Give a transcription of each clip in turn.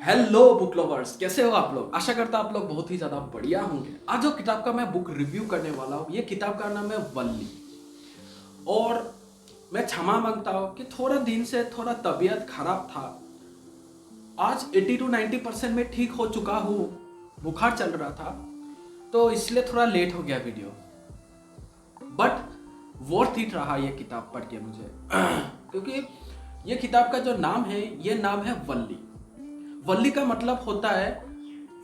Hello book lovers, कैसे हो आप लोग। आशा करता आप लोग बहुत ही ज़्यादा बढ़िया होंगे। आज जो किताब का मैं बुक रिव्यू करने वाला हूँ, ये किताब का नाम है वल्ली। और मैं क्षमा मांगता हूँ कि थोड़ा दिन से थोड़ा तबीयत खराब था। आज 80 to 90% में ठीक हो चुका हूँ। बुखार चल रहा था तो इसलिए थोड़ा लेट हो गया वीडियो, बट वर्थ इट रहा ये किताब पढ़ के मुझे क्योंकि ये किताब का जो नाम है, ये नाम है वल्ली। वल्ली का मतलब होता है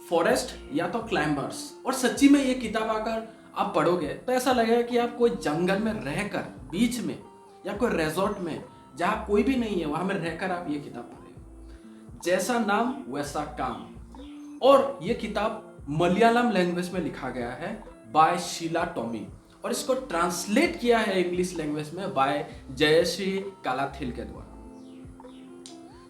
फॉरेस्ट या तो क्लाइंबर्स। और सच्ची में ये किताब अगर आप पढ़ोगे तो ऐसा लगेगा कि आप कोई जंगल में रहकर, बीच में या कोई रिजॉर्ट में जहाँ कोई भी नहीं है वहां में रहकर आप ये किताब पढ़ेंगे। जैसा नाम वैसा काम। और ये किताब मलयालम लैंग्वेज में लिखा गया है बाय शीला टॉमी, और इसको ट्रांसलेट किया है इंग्लिश लैंग्वेज में बाय जयश्री कालाथिल के द्वारा।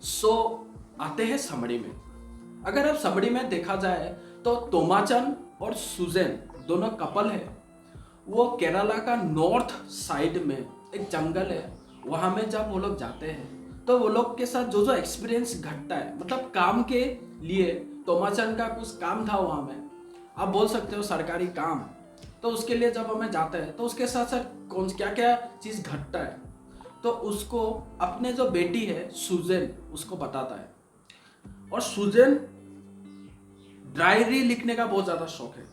सो आते हैं समरी में। अगर आप समरी में देखा जाए तो तोमाचन और सुजैन दोनों कपल है। वो केरला का नॉर्थ साइड में एक जंगल है, वहां में जब वो लोग जाते हैं तो वो लोग के साथ जो जो एक्सपीरियंस घटता है, मतलब काम के लिए तोमाचन का कुछ काम था वहां में, आप बोल सकते हो सरकारी काम। तो उसके लिए जब हमें जाते हैं तो उसके साथ साथ कौन क्या क्या चीज़ घटता है तो उसको अपने जो बेटी है सुजैन उसको बताता है। और सुजैन डायरी लिखने का बहुत ज़्यादा शौक है।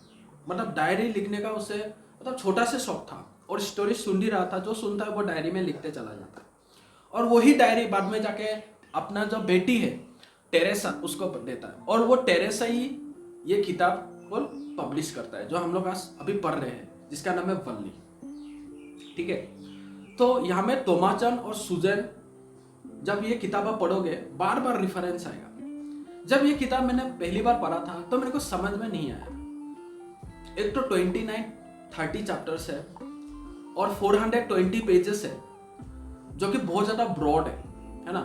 मतलब डायरी लिखने का उसे मतलब छोटा से शौक था, और स्टोरी सुन ही रहा था, जो सुनता है वो डायरी में लिखते चला जाता है। और वही डायरी बाद में जाके अपना जो बेटी है टेरेसा उसको देता है, और वो टेरेसा ही ये किताब को पब्लिश करता है जो हम लोग आज अभी पढ़ रहे हैं, जिसका नाम है वल्ली। ठीक है, तो यहाँ में तोमाचन और सुजैन, जब ये किताब आप पढ़ोगे बार बार रिफरेंस आएगा। जब ये किताब मैंने पहली बार पढ़ा था तो मेरे को समझ में नहीं आया। एक तो 29-30 चैप्टर्स है और 420 पेजेस है, जो कि बहुत ज्यादा ब्रॉड है ना।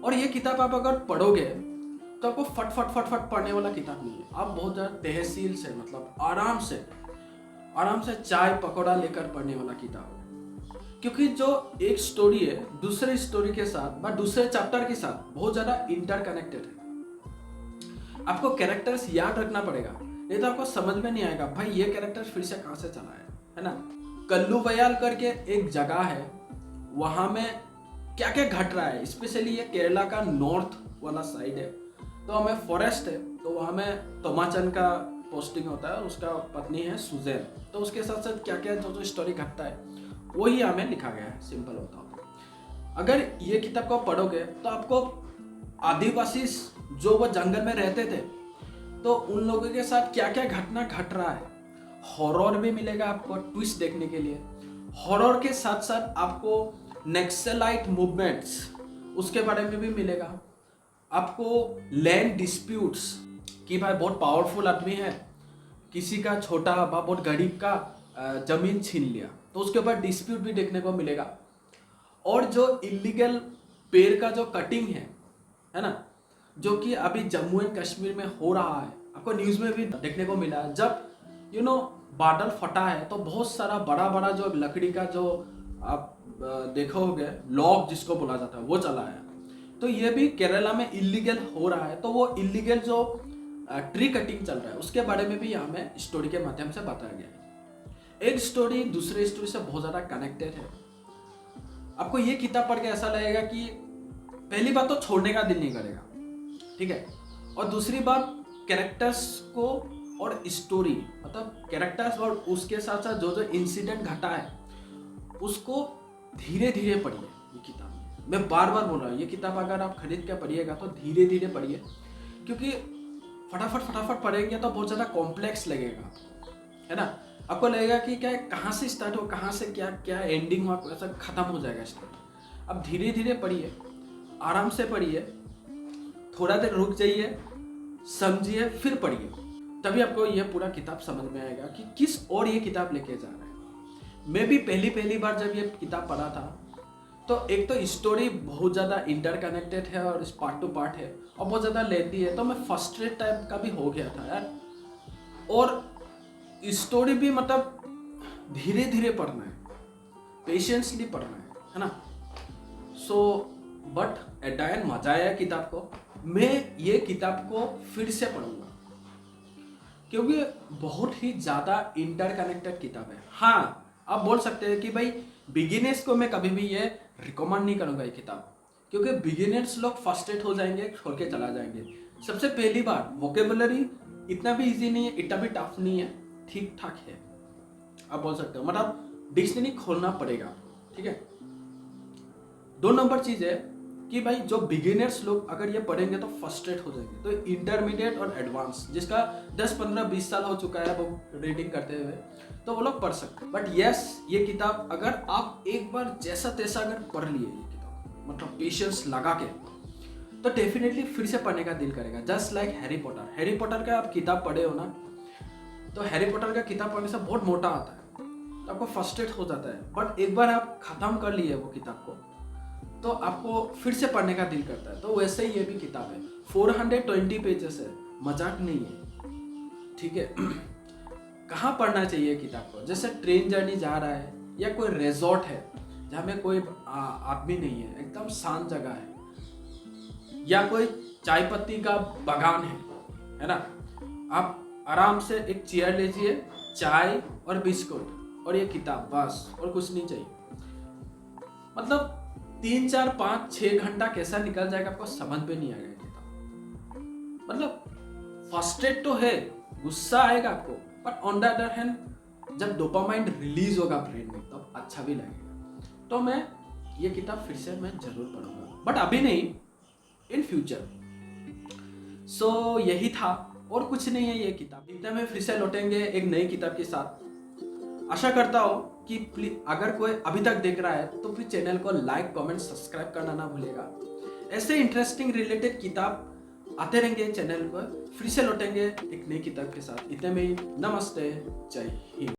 और ये किताब आप अगर पढ़ोगे तो आपको फट फट फट फट पढ़ने वाला किताब नहीं है। आप बहुत ज्यादा तहसील से, मतलब आराम से चाय पकौड़ा लेकर पढ़ने वाला किताब है। क्योंकि जो एक स्टोरी है दूसरे स्टोरी के साथ, दूसरे चैप्टर के साथ बहुत ज्यादा इंटरकनेक्टेड है। आपको कैरेक्टर्स याद रखना पड़ेगा, नहीं तो आपको समझ में नहीं आएगा भाई ये कैरेक्टर फिर से कहां से चला है ना। कल्लूवयाल करके एक जगह है, वहां में क्या क्या घट रहा है। स्पेशली ये केरला का नॉर्थ वाला साइड है, तो हमें फॉरेस्ट है, तो वहां में तोमाचन का पोस्टिंग होता है, उसका पत्नी है सुजैन। तो उसके साथ साथ क्या क्या जो स्टोरी घटता है वही हमें लिखा गया है। सिंपल होता है। अगर ये किताब को पढ़ोगे तो आपको आदिवासी जो वो जंगल में रहते थे तो उन लोगों के साथ क्या क्या घटना घट रहा है, हॉरर भी मिलेगा आपको ट्विस्ट देखने के लिए। हॉरर के साथ साथ आपको नेक्सलाइट मूवमेंट्स उसके बारे में भी मिलेगा। आपको लैंड डिस्प्यूट्स कि भाई बहुत पावरफुल आदमी है, किसी का छोटा बहुत गरीब का जमीन छीन लिया, तो उसके ऊपर डिस्प्यूट भी देखने को मिलेगा। और जो इलीगल पेड़ का जो कटिंग है ना, जो कि अभी जम्मू एंड कश्मीर में हो रहा है, आपको न्यूज में भी देखने को मिला। जब बादल फटा है तो बहुत सारा बड़ा बड़ा जो लकड़ी का जो आप देखोगे लॉग जिसको बोला जाता है वो चला है। तो ये भी केरला में इलीगल हो रहा है, तो वो इलीगल जो ट्री कटिंग चल रहा है उसके बारे में भी हमें स्टोरी के माध्यम से बताया गया है। एक स्टोरी दूसरे स्टोरी से बहुत ज्यादा कनेक्टेड है। आपको ये किताब पढ़ के ऐसा लगेगा कि पहली बात तो छोड़ने का दिल नहीं करेगा, ठीक है। और दूसरी बात कैरेक्टर्स को और स्टोरी, मतलब कैरेक्टर्स और उसके साथ साथ जो जो इंसिडेंट घटा है उसको धीरे धीरे पढ़िए। ये किताब मैं बार बार बोल रहा हूँ, ये किताब अगर आप खरीद के पढ़िएगा तो धीरे धीरे पढ़िए, क्योंकि फटाफट पढ़ेंगे तो बहुत ज़्यादा कॉम्प्लेक्स लगेगा आपको, है ना। आपको लगेगा कि क्या कहाँ से स्टार्ट हो, कहाँ से क्या क्या एंडिंग हुआ, ऐसा खत्म हो जाएगा स्टोरी। अब धीरे धीरे पढ़िए, आराम से पढ़िए, थोड़ा देर रुक जाइए, समझिए, फिर पढ़िए, तभी आपको यह पूरा किताब समझ में आएगा कि किस और ये किताब लेके जा रहा है। मैं भी पहली बार जब ये किताब पढ़ा था तो एक तो स्टोरी बहुत ज़्यादा इंटरकनेक्टेड है और पार्ट टू पार्ट है और बहुत ज़्यादा लेती है, तो मैं फ्रस्ट्रेट टाइप का भी हो गया था यार। और स्टोरी भी मतलब धीरे धीरे पढ़ना है, पेशेंसली पढ़ना है ना। So but at the end मजा आया किताब को। मैं ये किताब को फिर से पढ़ूंगा क्योंकि बहुत ही ज़्यादा इंटरकनेक्टेड किताब है। हाँ, आप बोल सकते हैं कि भाई बिगिनर्स को मैं कभी भी ये रिकमेंड नहीं करूँगा ये किताब, क्योंकि बिगिनर्स लोग फ्रस्ट्रेट हो जाएंगे, छोड़ के चला जाएंगे। सबसे पहली बात, वोकेबुलरी इतना भी इजी नहीं है, इतना भी टफ नहीं है, ठीक ठाक है, आप बोल सकते हो। मतलब डिक्शनरी खोलना पड़ेगा आपको, ठीक है। 2 नंबर चीज़ है कि भाई जो बिगिनर्स लोग अगर ये पढ़ेंगे तो फ्रस्ट्रेट हो जाएंगे। तो इंटरमीडिएट और एडवांस जिसका 10, 15, 20 साल हो चुका है वो रीडिंग करते हुए, तो वो लोग पढ़ सकते हैं। बट यस, ये किताब अगर आप एक बार जैसा तैसा अगर पढ़ लिए ये किताब, मतलब पेशेंस लगा के, तो डेफिनेटली फिर से पढ़ने का दिल करेगा। Just like Harry Potter. Harry Potter का आप किताब पढ़े हो ना, तो हैरी पॉटर का किताब पढ़ने से बहुत मोटा आता है, तो आपको फ्रस्ट्रेट हो जाता है। बट एक बार आप खत्म कर लिए वो किताब को, तो आपको फिर से पढ़ने का दिल करता है। तो वैसे ही ये भी किताब है, 420 पेजेस है, मजाक नहीं है, ठीक है। कहाँ पढ़ना चाहिए किताब को? जैसे ट्रेन जर्नी जा रहा है, या कोई रिजॉर्ट है जहाँ में कोई आदमी नहीं है, एकदम शांत जगह है, या कोई चाय पत्ती का बागान है ना, आप आराम से एक चेयर लीजिए, चाय और बिस्कुट और ये किताब, बस, और कुछ नहीं चाहिए। मतलब 3, 4, 5, 6 घंटा कैसा निकल जाएगा आपको समझ में नहीं आएगा किताब। मतलब फ्रस्ट्रेट तो है, गुस्सा आएगा आपको, but on the other hand जब डोपामाइन रिलीज होगा ब्रेन में तब अच्छा भी लगेगा। तो मैं ये किताब फिर से मैं जरूर पढ़ूंगा, बट अभी नहीं, इन फ्यूचर। सो यही था, और कुछ नहीं है ये किताब। इतने में फिर से लौटेंगे एक नई किताब के साथ। आशा करता हूँ कि अगर कोई अभी तक देख रहा है तो फिर चैनल को लाइक, कमेंट, सब्सक्राइब करना ना भूलेगा। ऐसे इंटरेस्टिंग रिलेटेड किताब आते रहेंगे चैनल पर। फिर से लौटेंगे एक नई किताब के साथ। इतने में ही नमस्ते, जय हिंद।